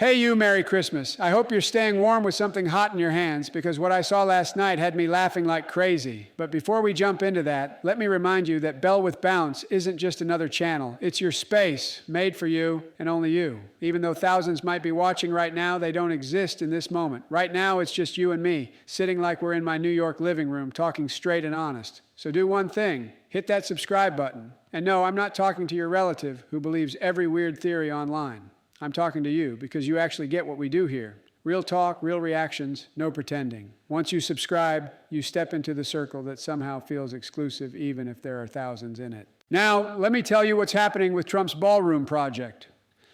Hey you, Merry Christmas. I hope you're staying warm with something hot in your hands, because what I saw last night had me laughing like crazy. But before we jump into that, let me remind you that Bell with Bounce isn't just another channel. It's your space, made for you and only you. Even though thousands might be watching right now, they don't exist in this moment. Right now, it's just you and me, sitting like we're in my New York living room, talking straight and honest. So do one thing, hit that subscribe button. And no, I'm not talking to your relative who believes every weird theory online. I'm talking to you because you actually get what we do here. Real talk, real reactions, no pretending. Once you subscribe, you step into the circle that somehow feels exclusive even if there are thousands in it. Now, let me tell you what's happening with Trump's ballroom project.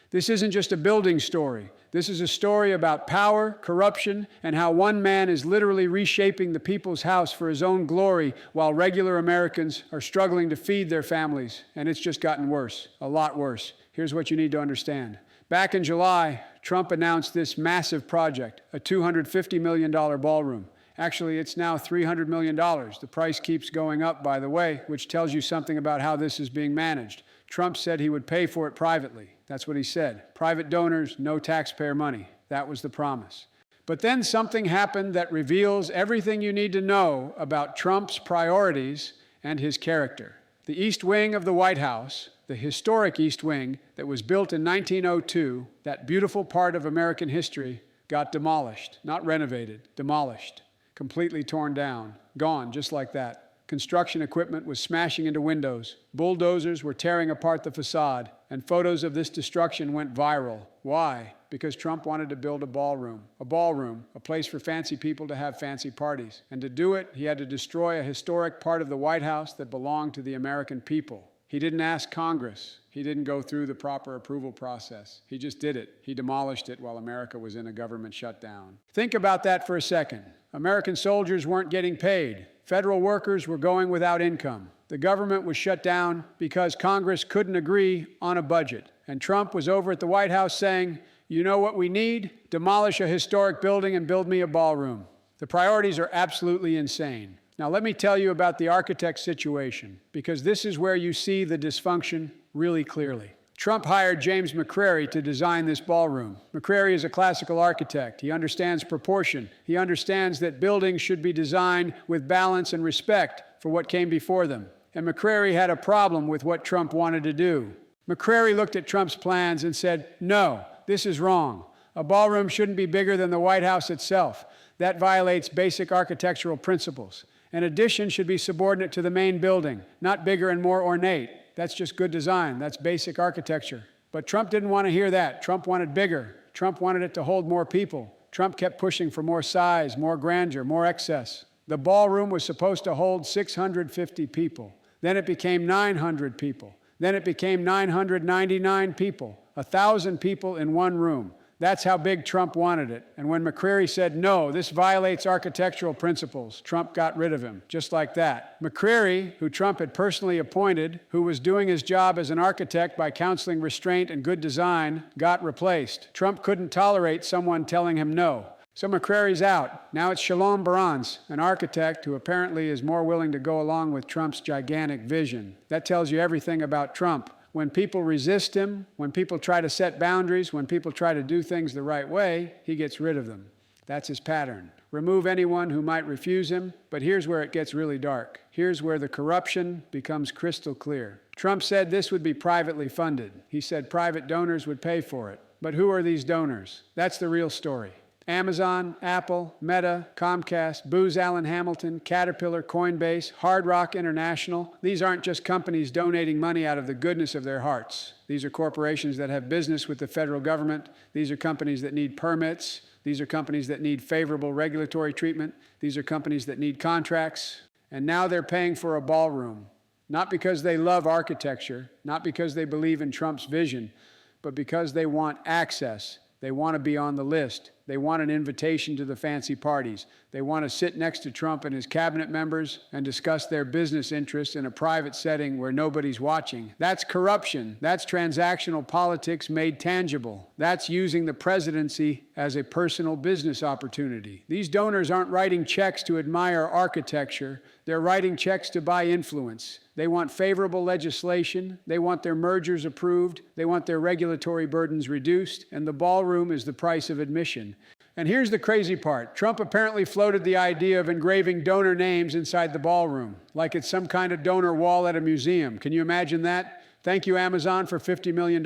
This isn't just a building story. This is a story about power, corruption, and how one man is literally reshaping the people's house for his own glory while regular Americans are struggling to feed their families. And it's just gotten worse, a lot worse. Here's what you need to understand. Back in July, Trump announced this massive project, a $250 million ballroom. Actually, it's now $300 million. The price keeps going up, by the way, which tells you something about how this is being managed. Trump said he would pay for it privately. That's what he said. Private donors, no taxpayer money. That was the promise. But then something happened that reveals everything you need to know about Trump's priorities and his character. The East Wing of the White House, the historic East Wing that was built in 1902, that beautiful part of American history, got demolished, not renovated, demolished, completely torn down, gone just like that. Construction equipment was smashing into windows. Bulldozers were tearing apart the facade, and photos of this destruction went viral. Why? Because Trump wanted to build a ballroom, a place for fancy people to have fancy parties. And to do it, he had to destroy a historic part of the White House that belonged to the American people. He didn't ask Congress. He didn't go through the proper approval process. He just did it. He demolished it while America was in a government shutdown. Think about that for a second. American soldiers weren't getting paid. Federal workers were going without income. The government was shut down because Congress couldn't agree on a budget. And Trump was over at the White House saying, you know what we need? Demolish a historic building and build me a ballroom. The priorities are absolutely insane. Now, let me tell you about the architect situation, because this is where you see the dysfunction really clearly. Trump hired James McCrary to design this ballroom. McCrary is a classical architect. He understands proportion. He understands that buildings should be designed with balance and respect for what came before them. And McCrary had a problem with what Trump wanted to do. McCrary looked at Trump's plans and said, no, this is wrong. A ballroom shouldn't be bigger than the White House itself. That violates basic architectural principles. An addition should be subordinate to the main building, not bigger and more ornate. That's just good design. That's basic architecture. But Trump didn't want to hear that. Trump wanted bigger. Trump wanted it to hold more people. Trump kept pushing for more size, more grandeur, more excess. The ballroom was supposed to hold 650 people. Then it became 900 people. Then it became 999 people, 1,000 people in one room. That's how big Trump wanted it. And when McCrary said, no, this violates architectural principles, Trump got rid of him, just like that. McCrary, who Trump had personally appointed, who was doing his job as an architect by counseling restraint and good design, got replaced. Trump couldn't tolerate someone telling him no. So McCrary's out. Now it's Shalom Barans, an architect who apparently is more willing to go along with Trump's gigantic vision. That tells you everything about Trump. When people resist him, when people try to set boundaries, when people try to do things the right way, he gets rid of them. That's his pattern. Remove anyone who might refuse him, but here's where it gets really dark. Here's where the corruption becomes crystal clear. Trump said this would be privately funded. He said private donors would pay for it. But who are these donors? That's the real story. Amazon, Apple, Meta, Comcast, Booz Allen Hamilton, Caterpillar, Coinbase, Hard Rock International. These aren't just companies donating money out of the goodness of their hearts. These are corporations that have business with the federal government. These are companies that need permits. These are companies that need favorable regulatory treatment. These are companies that need contracts. And now they're paying for a ballroom, not because they love architecture, not because they believe in Trump's vision, but because they want access. They want to be on the list. They want an invitation to the fancy parties. They want to sit next to Trump and his cabinet members and discuss their business interests in a private setting where nobody's watching. That's corruption. That's transactional politics made tangible. That's using the presidency as a personal business opportunity. These donors aren't writing checks to admire architecture. They're writing checks to buy influence. They want favorable legislation. They want their mergers approved. They want their regulatory burdens reduced. And the ballroom is the price of admission. And here's the crazy part. Trump apparently floated the idea of engraving donor names inside the ballroom, like it's some kind of donor wall at a museum. Can you imagine that? Thank you, Amazon, for $50 million.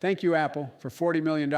Thank you, Apple, for $40 million.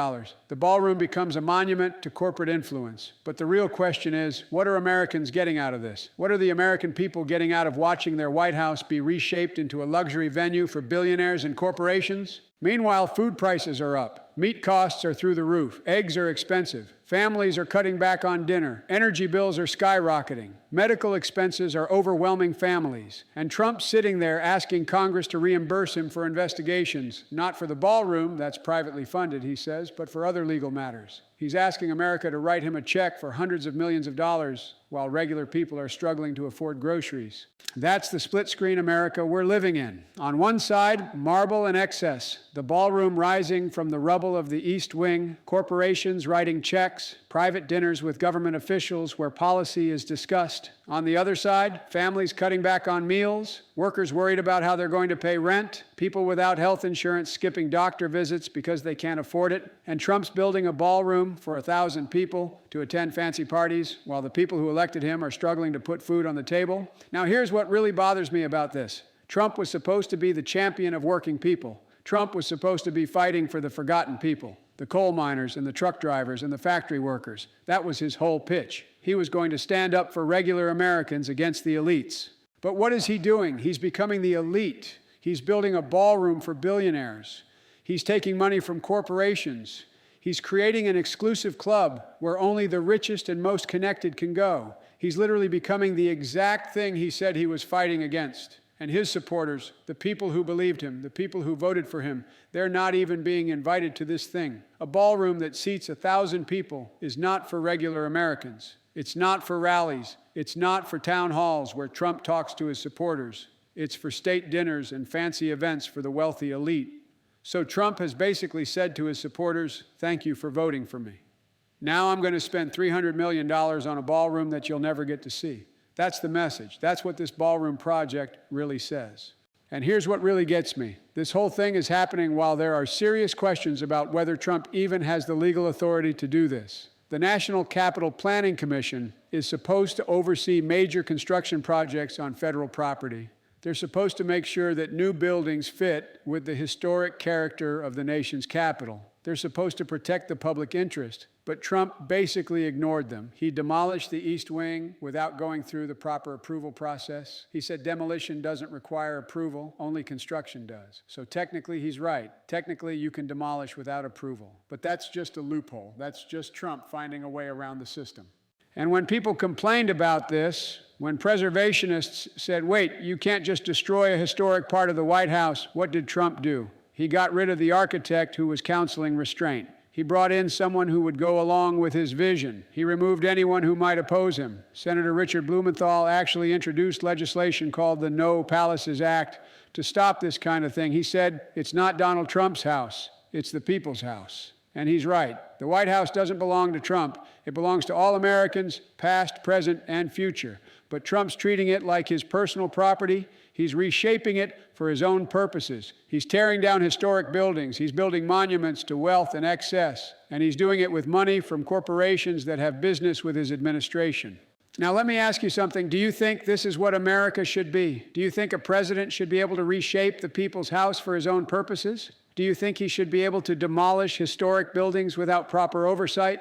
The ballroom becomes a monument to corporate influence. But the real question is, what are Americans getting out of this? What are the American people getting out of watching their White House be reshaped into a luxury venue for billionaires and corporations? Meanwhile, food prices are up. Meat costs are through the roof. Eggs are expensive. Families are cutting back on dinner. Energy bills are skyrocketing. Medical expenses are overwhelming families. And Trump's sitting there asking Congress to reimburse him for investigations, not for the ballroom, that's privately funded, he says, but for other legal matters. He's asking America to write him a check for hundreds of millions of dollars while regular people are struggling to afford groceries. That's the split-screen America we're living in. On one side, marble and excess, the ballroom rising from the rubble of the East Wing, corporations writing checks, private dinners with government officials where policy is discussed. On the other side, families cutting back on meals, workers worried about how they're going to pay rent, people without health insurance skipping doctor visits because they can't afford it, and Trump's building a ballroom for 1,000 people to attend fancy parties while the people who elected him are struggling to put food on the table. Now, here's what really bothers me about this. Trump was supposed to be the champion of working people. Trump was supposed to be fighting for the forgotten people, the coal miners and the truck drivers and the factory workers. That was his whole pitch. He was going to stand up for regular Americans against the elites. But what is he doing? He's becoming the elite. He's building a ballroom for billionaires. He's taking money from corporations. He's creating an exclusive club where only the richest and most connected can go. He's literally becoming the exact thing he said he was fighting against. And his supporters, the people who believed him, the people who voted for him, they're not even being invited to this thing. A ballroom that seats 1,000 people is not for regular Americans. It's not for rallies. It's not for town halls where Trump talks to his supporters. It's for state dinners and fancy events for the wealthy elite. So Trump has basically said to his supporters, thank you for voting for me. Now I'm going to spend $300 million on a ballroom that you'll never get to see. That's the message. That's what this ballroom project really says. And here's what really gets me. This whole thing is happening while there are serious questions about whether Trump even has the legal authority to do this. The National Capital Planning Commission is supposed to oversee major construction projects on federal property. They're supposed to make sure that new buildings fit with the historic character of the nation's capital. They're supposed to protect the public interest. But Trump basically ignored them. He demolished the East Wing without going through the proper approval process. He said demolition doesn't require approval, only construction does. So technically, he's right. Technically, you can demolish without approval. But that's just a loophole. That's just Trump finding a way around the system. And when people complained about this, when preservationists said, wait, you can't just destroy a historic part of the White House, what did Trump do? He got rid of the architect who was counseling restraint. He brought in someone who would go along with his vision. He removed anyone who might oppose him. Senator Richard Blumenthal actually introduced legislation called the No Palaces Act to stop this kind of thing. He said, it's not Donald Trump's house, it's the people's house. And he's right. The White House doesn't belong to Trump. It belongs to all Americans, past, present, and future. But Trump's treating it like his personal property. He's reshaping it for his own purposes. He's tearing down historic buildings. He's building monuments to wealth and excess. And he's doing it with money from corporations that have business with his administration. Now, let me ask you something. Do you think this is what America should be? Do you think a president should be able to reshape the people's house for his own purposes? Do you think he should be able to demolish historic buildings without proper oversight?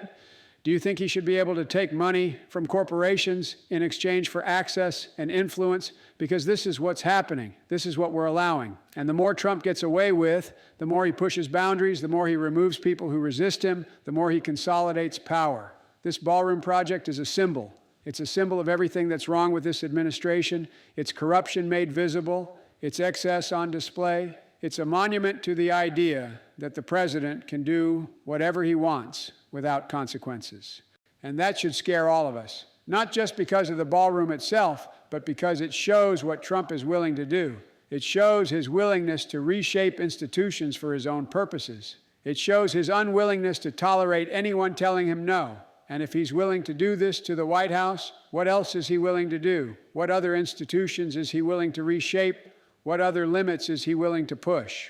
Do you think he should be able to take money from corporations in exchange for access and influence? Because this is what's happening. This is what we're allowing. And the more Trump gets away with, the more he pushes boundaries, the more he removes people who resist him, the more he consolidates power. This ballroom project is a symbol. It's a symbol of everything that's wrong with this administration. It's corruption made visible. It's excess on display. It's a monument to the idea that the president can do whatever he wants without consequences. And that should scare all of us, not just because of the ballroom itself, but because it shows what Trump is willing to do. It shows his willingness to reshape institutions for his own purposes. It shows his unwillingness to tolerate anyone telling him no. And if he's willing to do this to the White House, what else is he willing to do? What other institutions is he willing to reshape? What other limits is he willing to push?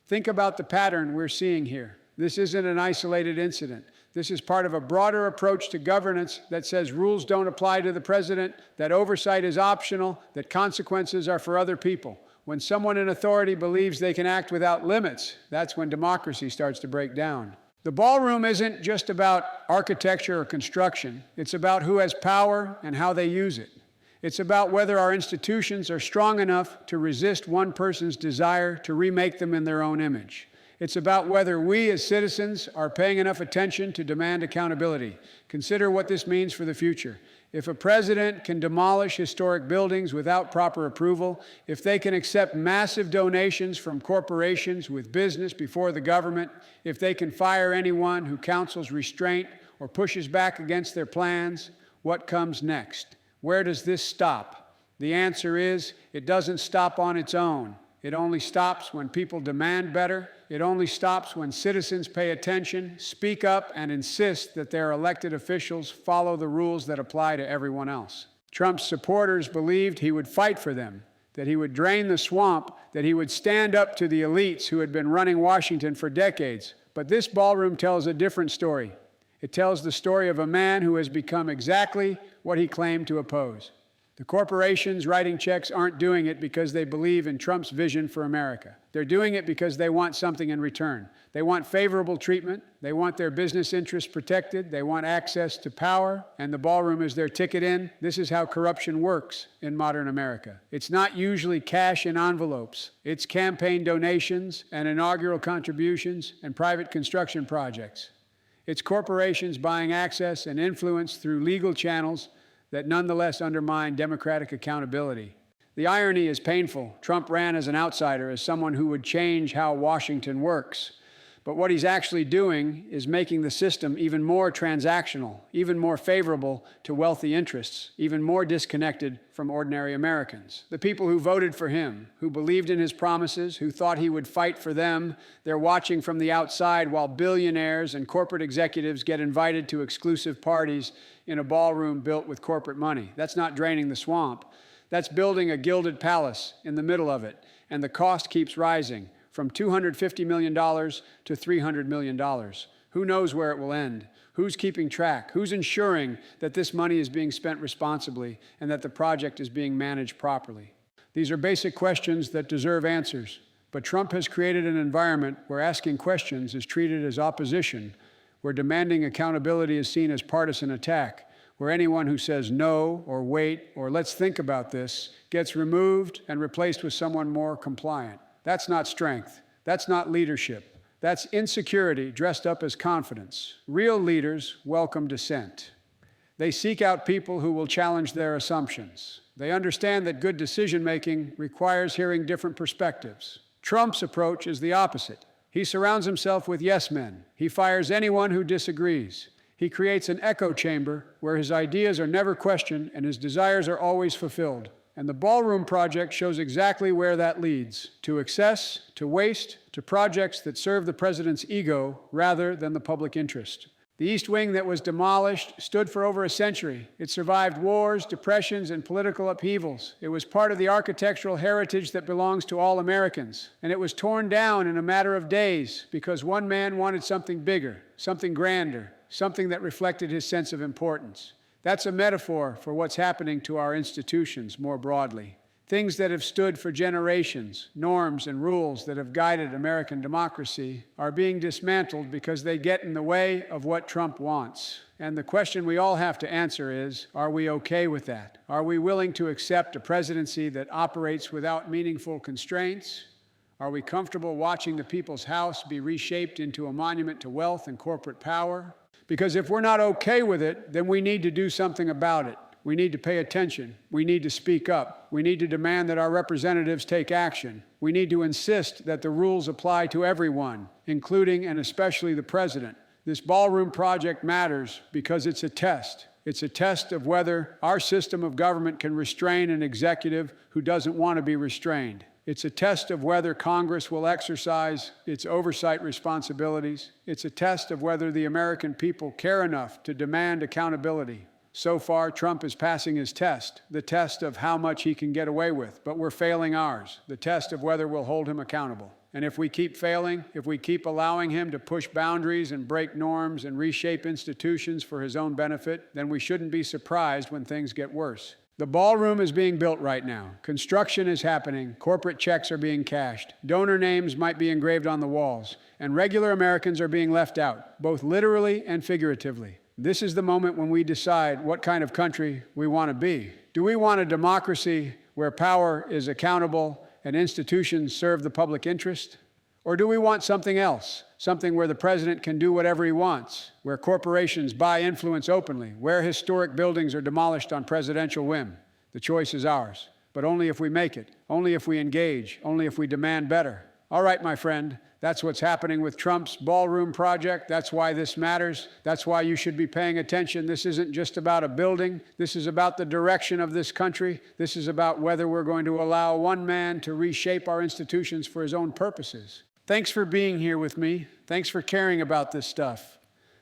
Think about the pattern we're seeing here. This isn't an isolated incident. This is part of a broader approach to governance that says rules don't apply to the president, that oversight is optional, that consequences are for other people. When someone in authority believes they can act without limits, that's when democracy starts to break down. The ballroom isn't just about architecture or construction. It's about who has power and how they use it. It's about whether our institutions are strong enough to resist one person's desire to remake them in their own image. It's about whether we as citizens are paying enough attention to demand accountability. Consider what this means for the future. If a president can demolish historic buildings without proper approval, if they can accept massive donations from corporations with business before the government, if they can fire anyone who counsels restraint or pushes back against their plans, what comes next? Where does this stop? The answer is, it doesn't stop on its own. It only stops when people demand better. It only stops when citizens pay attention, speak up, and insist that their elected officials follow the rules that apply to everyone else. Trump's supporters believed he would fight for them, that he would drain the swamp, that he would stand up to the elites who had been running Washington for decades. But this ballroom tells a different story. It tells the story of a man who has become exactly what he claimed to oppose. The corporations writing checks aren't doing it because they believe in Trump's vision for America. They're doing it because they want something in return. They want favorable treatment. They want their business interests protected. They want access to power, and the ballroom is their ticket in. This is how corruption works in modern America. It's not usually cash in envelopes. It's campaign donations and inaugural contributions and private construction projects. It's corporations buying access and influence through legal channels that nonetheless undermine democratic accountability. The irony is painful. Trump ran as an outsider, as someone who would change how Washington works. But what he's actually doing is making the system even more transactional, even more favorable to wealthy interests, even more disconnected from ordinary Americans. The people who voted for him, who believed in his promises, who thought he would fight for them, they're watching from the outside while billionaires and corporate executives get invited to exclusive parties in a ballroom built with corporate money. That's not draining the swamp. That's building a gilded palace in the middle of it, and the cost keeps rising from $250 million to $300 million. Who knows where it will end? Who's keeping track? Who's ensuring that this money is being spent responsibly and that the project is being managed properly? These are basic questions that deserve answers, but Trump has created an environment where asking questions is treated as opposition, where demanding accountability is seen as partisan attack, where anyone who says no or wait or let's think about this gets removed and replaced with someone more compliant. That's not strength. That's not leadership. That's insecurity dressed up as confidence. Real leaders welcome dissent. They seek out people who will challenge their assumptions. They understand that good decision-making requires hearing different perspectives. Trump's approach is the opposite. He surrounds himself with yes men. He fires anyone who disagrees. He creates an echo chamber where his ideas are never questioned and his desires are always fulfilled. And the Ballroom Project shows exactly where that leads: to excess, to waste, to projects that serve the president's ego rather than the public interest. The East Wing that was demolished stood for over a century. It survived wars, depressions, and political upheavals. It was part of the architectural heritage that belongs to all Americans. And it was torn down in a matter of days because one man wanted something bigger, something grander, something that reflected his sense of importance. That's a metaphor for what's happening to our institutions more broadly. Things that have stood for generations, norms and rules that have guided American democracy, are being dismantled because they get in the way of what Trump wants. And the question we all have to answer is, are we okay with that? Are we willing to accept a presidency that operates without meaningful constraints? Are we comfortable watching the people's house be reshaped into a monument to wealth and corporate power? Because if we're not okay with it, then we need to do something about it. We need to pay attention. We need to speak up. We need to demand that our representatives take action. We need to insist that the rules apply to everyone, including and especially the president. This Ballroom Project matters because it's a test. It's a test of whether our system of government can restrain an executive who doesn't want to be restrained. It's a test of whether Congress will exercise its oversight responsibilities. It's a test of whether the American people care enough to demand accountability. So far, Trump is passing his test, the test of how much he can get away with, but we're failing ours, the test of whether we'll hold him accountable. And if we keep failing, if we keep allowing him to push boundaries and break norms and reshape institutions for his own benefit, then we shouldn't be surprised when things get worse. The ballroom is being built right now. Construction is happening. Corporate checks are being cashed. Donor names might be engraved on the walls. And regular Americans are being left out, both literally and figuratively. This is the moment when we decide what kind of country we want to be. Do we want a democracy where power is accountable and institutions serve the public interest? Or do we want something else? Something where the president can do whatever he wants, where corporations buy influence openly, where historic buildings are demolished on presidential whim? The choice is ours, but only if we make it, only if we engage, only if we demand better. All right, my friend, that's what's happening with Trump's ballroom project. That's why this matters. That's why you should be paying attention. This isn't just about a building. This is about the direction of this country. This is about whether we're going to allow one man to reshape our institutions for his own purposes. Thanks for being here with me. Thanks for caring about this stuff.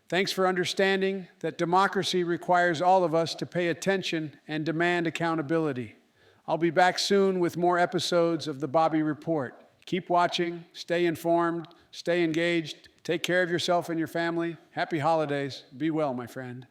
Thanks for understanding that democracy requires all of us to pay attention and demand accountability. I'll be back soon with more episodes of the Bobby Report. Keep watching, stay informed, stay engaged, take care of yourself and your family. Happy holidays. Be well, my friend.